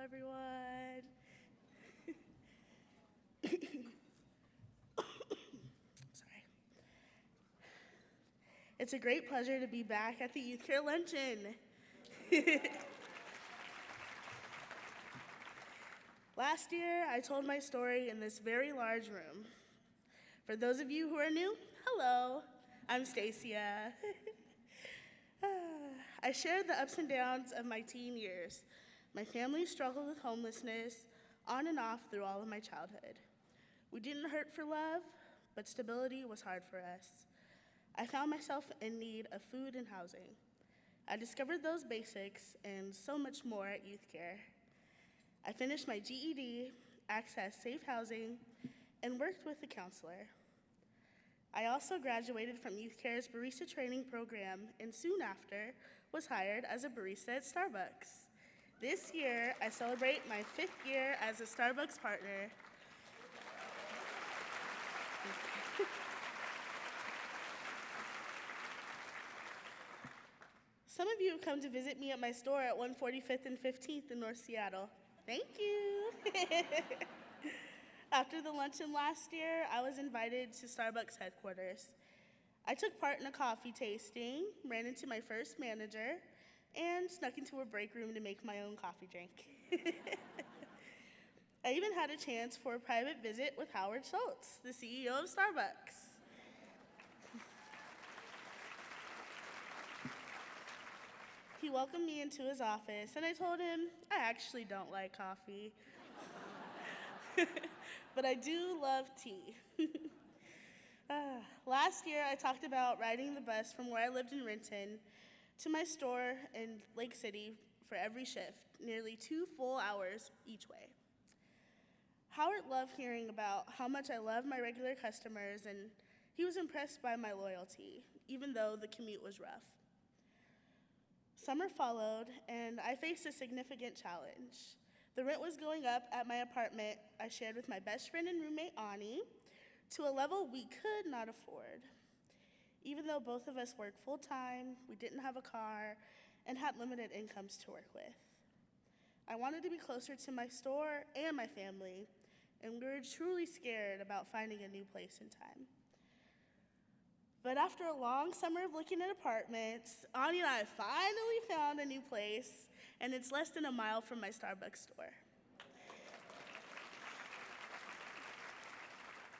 everyone. Sorry. It's a great pleasure to be back at the Youth Care Luncheon. Last year, I told my story in this very large room. For those of you who are new, hello, I'm Stacia. I shared the ups and downs of my teen years. My family struggled with homelessness on and off through all of my childhood. We didn't hurt for love, but stability was hard for us. I found myself in need of food and housing. I discovered those basics and so much more at Youth Care. I finished my GED, accessed safe housing, and worked with a counselor. I also graduated from Youth Care's barista training program and soon after was hired as a barista at Starbucks. This year, I celebrate my 5th year as a Starbucks partner. Some of you have come to visit me at my store at 145th and 15th in North Seattle. Thank you. After the luncheon last year, I was invited to Starbucks headquarters. I took part in a coffee tasting, ran into my first manager, and snuck into a break room to make my own coffee drink. I even had a chance for a private visit with Howard Schultz, the CEO of Starbucks. He welcomed me into his office, and I told him I actually don't like coffee. But I do love tea. Last year, I talked about riding the bus from where I lived in Renton to my store in Lake City for every shift, nearly 2 full hours each way. Howard loved hearing about how much I love my regular customers, and he was impressed by my loyalty, even though the commute was rough. Summer followed, and I faced a significant challenge. The rent was going up at my apartment I shared with my best friend and roommate, Ani, to a level we could not afford. Even though both of us worked full-time, we didn't have a car, and had limited incomes to work with. I wanted to be closer to my store and my family, and we were truly scared about finding a new place in time. But after a long summer of looking at apartments, Ani and I finally found a new place, and it's less than a mile from my Starbucks store.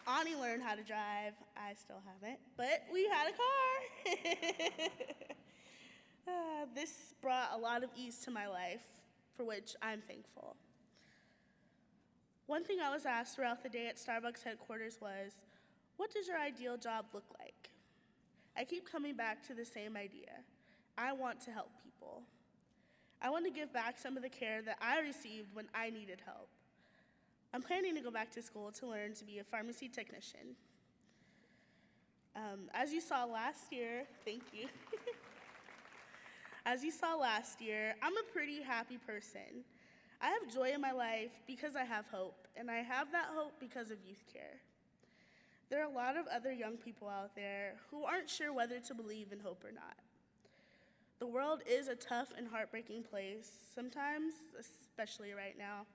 Ani learned how to drive. I still haven't, but we had a car. This brought a lot of ease to my life, for which I'm thankful. One thing I was asked throughout the day at Starbucks headquarters was, what does your ideal job look like? I keep coming back to the same idea. I want to help people. I want to give back some of the care that I received when I needed help. I'm planning to go back to school to learn to be a pharmacy technician. As you saw last year, thank you. As you saw last year, I'm a pretty happy person. I have joy in my life because I have hope, and I have that hope because of Youth Care. There are a lot of other young people out there who aren't sure whether to believe in hope or not. The world is a tough and heartbreaking place, sometimes, especially right now.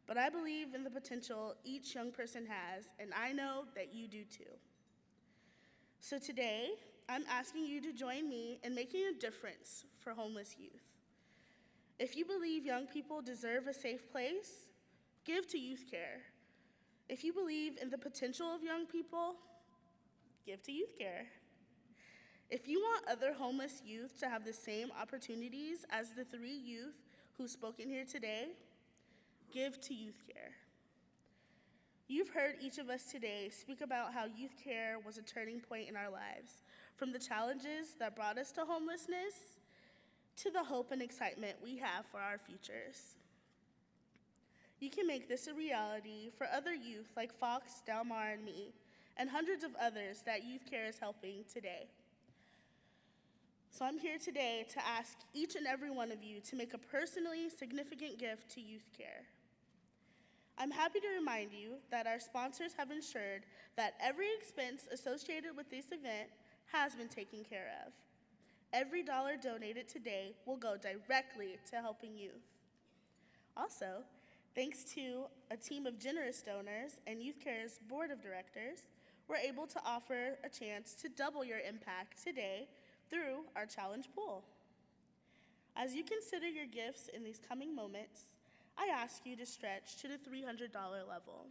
But I believe in the potential each young person has, and I know that you do too. So today, I'm asking you to join me in making a difference for homeless youth. If you believe young people deserve a safe place, give to Youth Care. If you believe in the potential of young people, give to Youth Care. If you want other homeless youth to have the same opportunities as the 3 youth who spoke in here today, give to Youth Care. You've heard each of us today speak about how Youth Care was a turning point in our lives, from the challenges that brought us to homelessness to the hope and excitement we have for our futures. You can make this a reality for other youth like Fox, Delmar, and me, and hundreds of others that Youth Care is helping today. So I'm here today to ask each and every one of you to make a personally significant gift to Youth Care. I'm happy to remind you that our sponsors have ensured that every expense associated with this event has been taken care of. Every dollar donated today will go directly to helping youth. Also, thanks to a team of generous donors and YouthCare's board of directors, we're able to offer a chance to double your impact today through our challenge pool. As you consider your gifts in these coming moments, I ask you to stretch to the $300 level.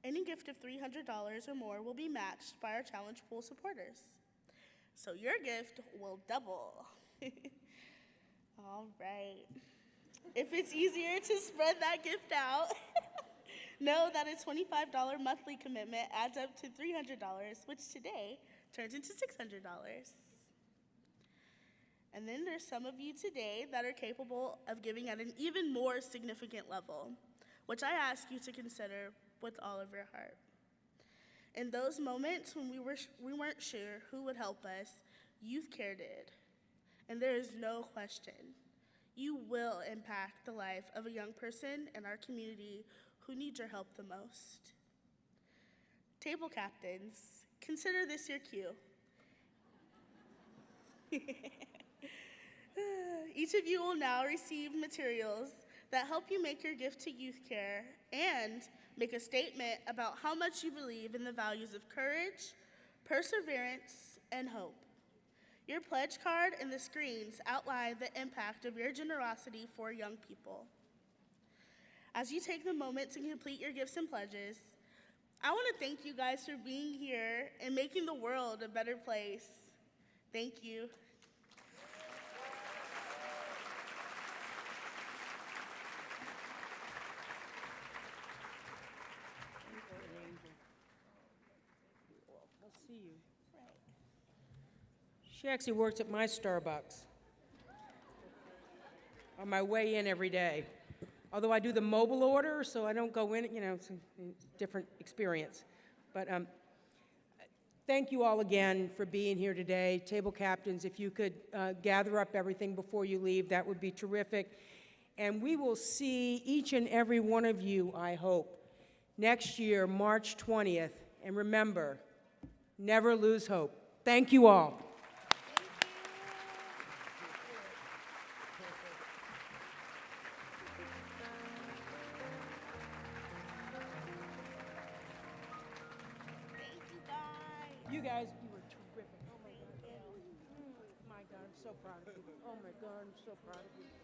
Any gift of $300 or more will be matched by our challenge pool supporters. So your gift will double. All right. If it's easier to spread that gift out, know that a $25 monthly commitment adds up to $300, which today turns into $600. And then there's some of you today that are capable of giving at an even more significant level, which I ask you to consider with all of your heart. In those moments when we weren't sure who would help us, YouthCare did. And there is no question, you will impact the life of a young person in our community who needs your help the most. Table captains, consider this your cue. Each of you will now receive materials that help you make your gift to YouthCare and make a statement about how much you believe in the values of courage, perseverance, and hope. Your pledge card and the screens outline the impact of your generosity for young people. As you take the moment to complete your gifts and pledges, I want to thank you guys for being here and making the world a better place. Thank you. I'll see you. She actually works at my Starbucks on my way in every day. Although I do the mobile order, so I don't go in, it's a different experience. But thank you all again for being here today. Table captains, if you could gather up everything before you leave, that would be terrific. And we will see each and every one of you, I hope, next year, March 20th. And remember, never lose hope. Thank you all. You guys, you were terrific. Oh my God. My God, I'm so proud of you. Oh my God, I'm so proud of you.